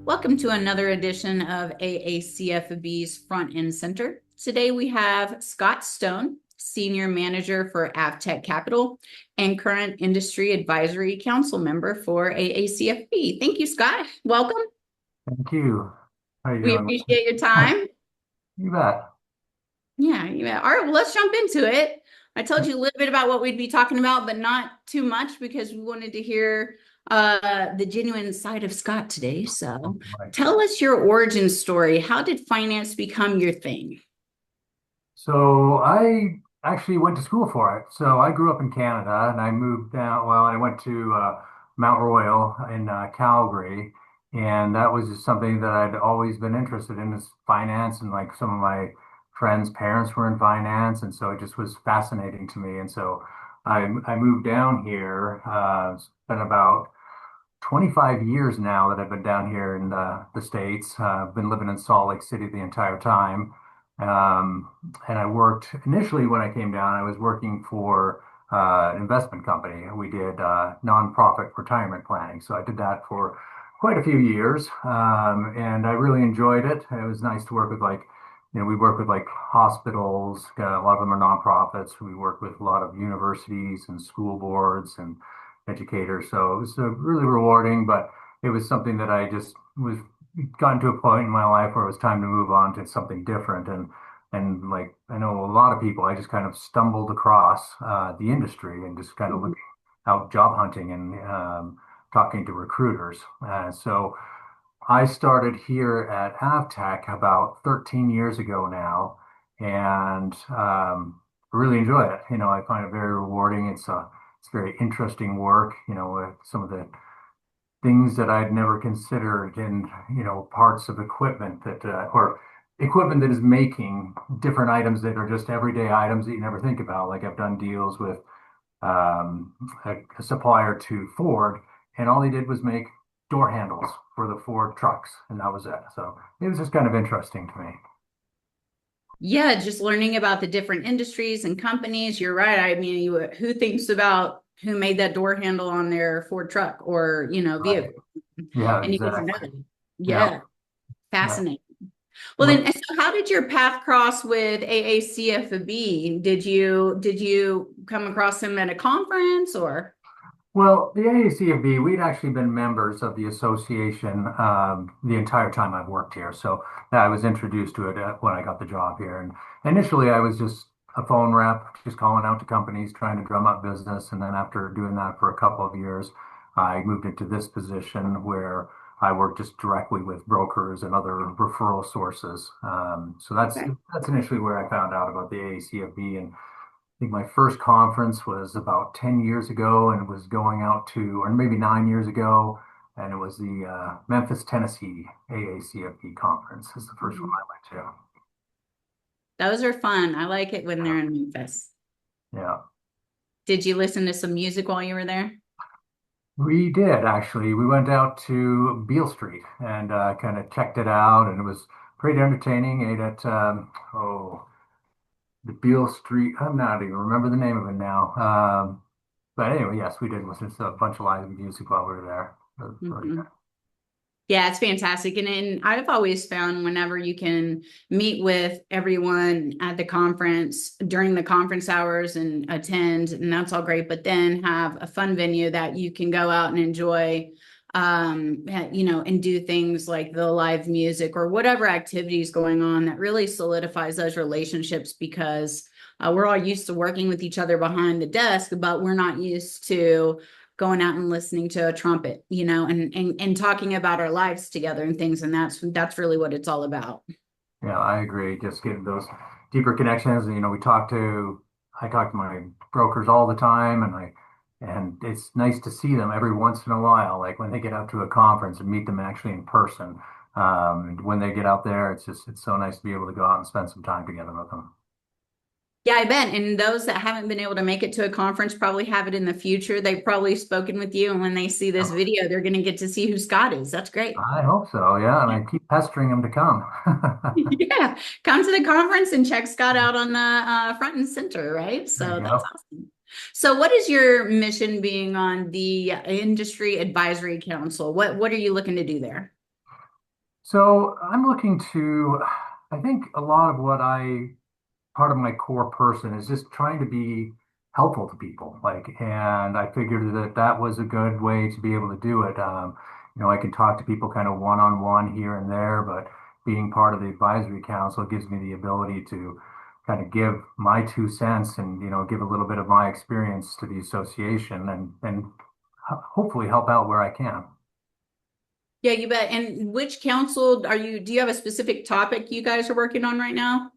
Welcome to another edition of AACFB's Front and Center. Today we have Scott Stone, Senior Manager for Avtech Capital and current Industry Advisory Council member for AACFB. Thank you, Scott. Welcome. Thank you. How you We doing? appreciate your time. You bet. Yeah, All right, well, let's jump into it. I told you a little bit about what we'd be talking about, but not too much because we wanted to hear the genuine side of Scott today. So Right. tell us your origin story. How did finance become your thing? So I actually went to school for it. So I grew up in Canada and I moved down. Well, I went to Mount Royal in Calgary, and that was just something that I'd always been interested in is finance, and like some of my friends' parents were in finance, and so it just was fascinating to me. And so I moved down here. It's been about 25 years now that I've been down here in the States. I've been living in Salt Lake City the entire time. Um, and I worked initially when I came down, I was working for an investment company. We did nonprofit retirement planning. So I did that for quite a few years. And I really enjoyed it. It was nice to work with we work with like hospitals. A lot of them are nonprofits. We work with a lot of universities and school boards and educator. So it was really rewarding, but it was something that I just was gotten to a point in my life where it was time to move on to something different. And like I know a lot of people, I just kind of stumbled across the industry and just kind of Mhm. looking out job hunting and talking to recruiters. So I started here at Avtech about 13 years ago now, and really enjoy it. I find it very rewarding. It's very interesting work. With some of the things that I'd never considered, and parts of equipment or equipment that is making different items that are just everyday items that you never think about. Like I've done deals with a supplier to Ford, and all they did was make door handles for the Ford trucks, and that was it. So it was just kind of interesting to me. Yeah, just learning about the different industries and companies. You're right. I mean, who thinks about who made that door handle on their Ford truck or, Right. vehicle? Yeah, And you get to know exactly. them. Yeah. Yeah, Yeah. fascinating. Well, What then, so how did your path cross with AACFB? Did you come across him at a conference or? Well, the AACFB, we'd actually been members of the association the entire time I've worked here. So I was introduced to it when I got the job here. And initially, I was just a phone rep, just calling out to companies, trying to drum up business. And then after doing that for a couple of years, I moved into this position where I work just directly with brokers and other referral sources. So Okay. that's initially where I found out about the AACFB. And think my first conference was about 10 years ago and it was going out to, or maybe 9 years ago, and it was the Memphis, Tennessee AACFP conference. Is the first one Mhm. I went Those are fun. I like it when to. they're in Memphis. Yeah, Did you listen to some music while you were there? we did actually. We went out to Beale Street and kind of checked it out, and it was pretty entertaining. Ate at, the Beale Street, I'm not even remember the name of it now. But anyway, yes, we did listen to a bunch of live music while we were there. It was really Mhm. good. Yeah, it's fantastic. And I've always found whenever you can meet with everyone at the conference during the conference hours and attend, and that's all great, but then have a fun venue that you can go out and enjoy, and do things like the live music or whatever activities going on that really solidifies those relationships because we're all used to working with each other behind the desk, but we're not used to going out and listening to a trumpet, and talking about our lives together and things. And that's really what it's all about. Yeah, I agree. Just getting those deeper connections. I talk to my brokers all the time, and it's nice to see them every once in a while, like when they get out to a conference and meet them actually in person. And when they get out there, it's so nice to be able to go out and spend some time together with them. Yeah, I bet. And those that haven't been able to make it to a conference probably have it in the future. They've probably spoken with you. And when they see this video, they're going to get to see who Scott is. That's great. I hope so, yeah, and I keep pestering them to come. Yeah. Come to the conference and check Scott out on the front and center, right? There So you that's go. awesome. So what is your mission being on the Industry Advisory Council? What are you looking to do there? So I'm looking to, I think a lot of part of my core person is just trying to be helpful to people. And I figured that that was a good way to be able to do it. I can talk to people kind of one-on-one here and there, but being part of the advisory council gives me the ability to kind of give my 2 cents and, give a little bit of my experience to the association and hopefully help out where I can. Yeah, you bet. And which council do you have a specific topic you guys are working on right now?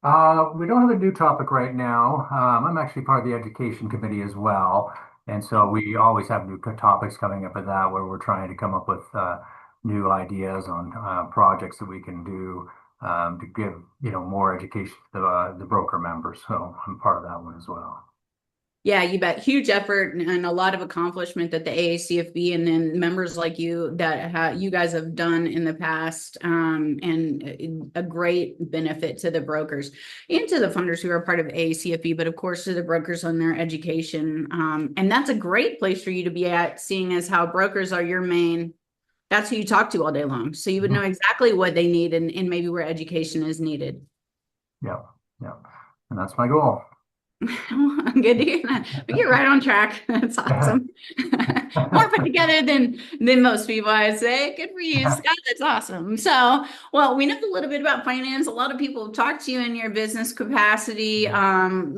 We don't have a new topic right now. I'm actually part of the education committee as well. And so we always have new topics coming up with that where we're trying to come up with new ideas on projects that we can do to give, more education to the broker members. So I'm part of that one as well. Yeah, you bet. Huge effort and a lot of accomplishment that the AACFB and then members like you you guys have done in the past, and a great benefit to the brokers and to the funders who are part of AACFB, but of course to the brokers on their education. And that's a great place for you to be at, seeing as how brokers are your main. That's who you talk to all day long. So you would know Mhm. exactly what they need and maybe where education is needed. Yeah, yeah. And that's my goal. I'm good to hear that. But you're right on track. That's awesome. More put together than most people, I'd say. Good for you, Scott. That's awesome. So, well, we know a little bit about finance. A lot of people have talked to you in your business capacity.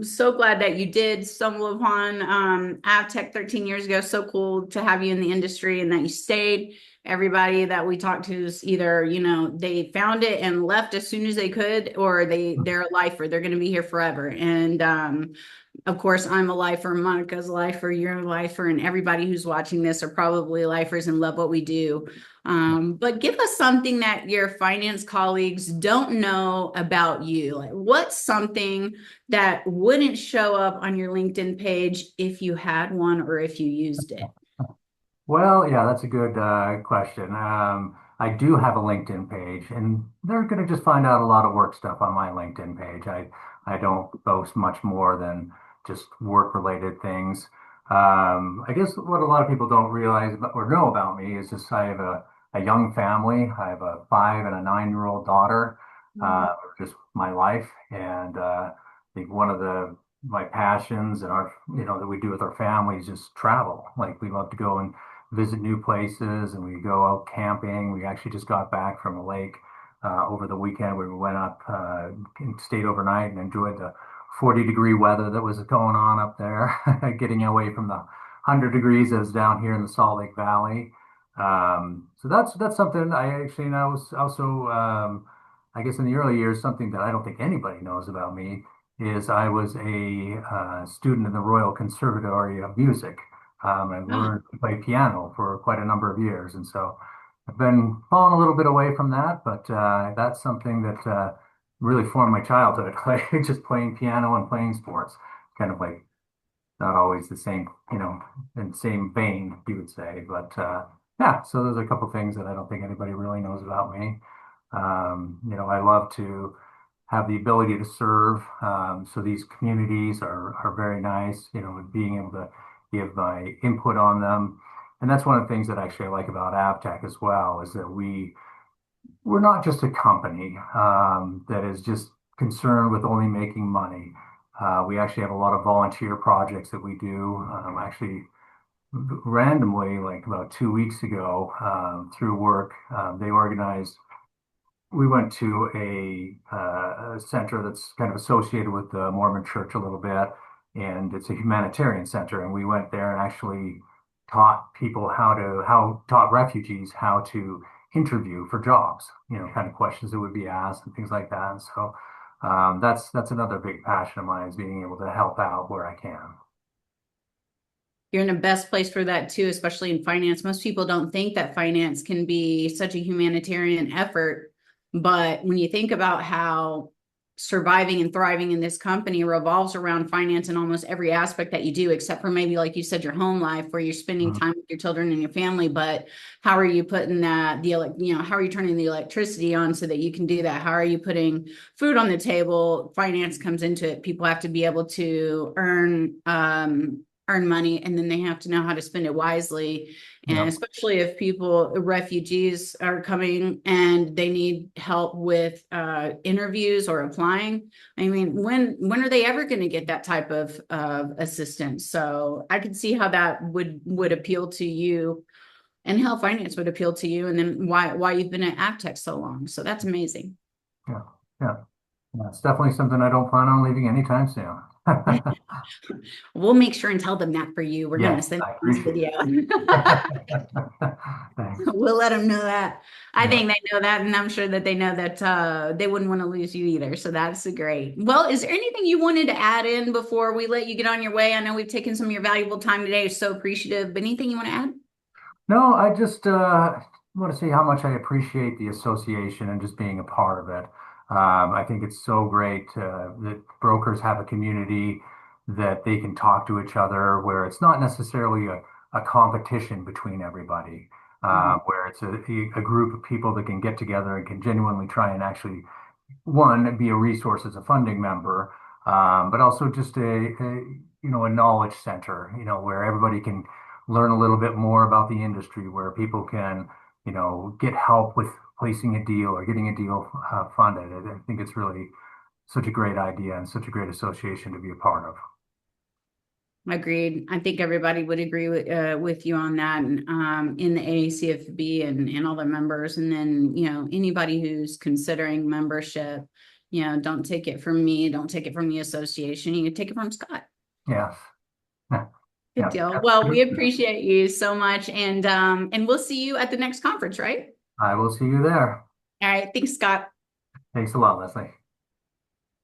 So glad that you did stumble upon AvTech 13 years ago. So cool to have you in the industry and that you stayed. Everybody that we talked to is either, they found it and left as soon as they could, or they're a lifer. They're going to be here forever. And of course, I'm a lifer, Monica's a lifer, you're a lifer, and everybody who's watching this are probably lifers and love what we do. But give us something that your finance colleagues don't know about you. Like, what's something that wouldn't show up on your LinkedIn page if you had one or if you used it? Well, yeah, that's a good question. I do have a LinkedIn page, and they're going to just find out a lot of work stuff on my LinkedIn page. I don't boast much more than just work-related things. I guess what a lot of people don't realize or know about me is just I have a young family. I have a 5 and a 9-year-old daughter, just my life, and I think one of the my passions and our, that we do with our family is just travel. Like we love to go and visit new places and we go out camping. We actually just got back from a lake over the weekend where we went up and stayed overnight and enjoyed the 40-degree weather that was going on up there, getting away from the 100 degrees that was down here in the Salt Lake Valley. So that's something I actually, and I was also, I guess in the early years, something that I don't think anybody knows about me is I was a student in the Royal Conservatory of Music. I Oh, learned to play piano for quite a number of years, and so I've been falling a little bit away from that, but that's something that really formed my childhood, like just playing piano and playing sports, kind of like not always the same, in the same vein, you would say, but yeah. So those are a couple things that I don't think anybody really knows about me. I love to have the ability to serve. So these communities are very nice, being able to give my input on them. And that's one of the things that actually I like about AvTech as well, is that we're not just a company that is just concerned with only making money. We actually have a lot of volunteer projects that we do. Actually, randomly, like about 2 weeks ago, through work, they organized we went to a center that's kind of associated with the Mormon Church a little bit, and it's a humanitarian center. And we went there and actually taught refugees how to interview for jobs, kind of questions that would be asked and things like that. And so that's another big passion of mine is being able to help out where I can. you're in the best place for that too, especially in finance. Most people don't think that finance can be such a humanitarian effort. But when you think about how surviving and thriving in this company revolves around finance in almost every aspect that you do, except for maybe, like you said, your home life where you're spending Mhm. time with your children and your family. But how are you putting how are you turning the electricity on so that you can do that? How are you putting food on the table? Finance comes into it. People have to be able to earn earn money, and then they have to know how to spend it wisely. And Yeah. especially if refugees are coming and they need help with interviews or applying. I mean, when are they ever going to get that type of assistance? So I could see how that would appeal to you, and health finance would appeal to you, and then why you've been at Avtech so long. So that's amazing. Yeah. Yeah. Yeah. It's definitely something I don't plan on leaving anytime soon. We'll make sure and tell them that for you. We're going to Yes, send I them this appreciate video. it. Thanks. We'll let them know that. I Yeah. think they know that, and I'm sure that they know that they wouldn't want to lose you either. So that's great. Well, is there anything you wanted to add in before we let you get on your way? I know we've taken some of your valuable time today. So appreciative. But anything you want to add? No, I just want to say how much I appreciate the association and just being a part of it. I think it's so great that brokers have a community that they can talk to each other, where it's not necessarily a competition between everybody, Mhm. where it's a group of people that can get together and can genuinely try and actually one, be a resource as a funding member, but also just a knowledge center, where everybody can learn a little bit more about the industry, where people can, get help with placing a deal or getting a deal funded. I think it's really such a great idea and such a great association to be a part of. Agreed. I think everybody would agree with you on that, and in the AACFB and all the members, and then anybody who's considering membership, don't take it from me, don't take it from the association. You can take it from Scott. Yes. Good Yeah. deal. Well, we appreciate you so much, and we'll see you at the next conference, right? I will see you there. All right. Thanks, Scott. Thanks a lot, Leslie.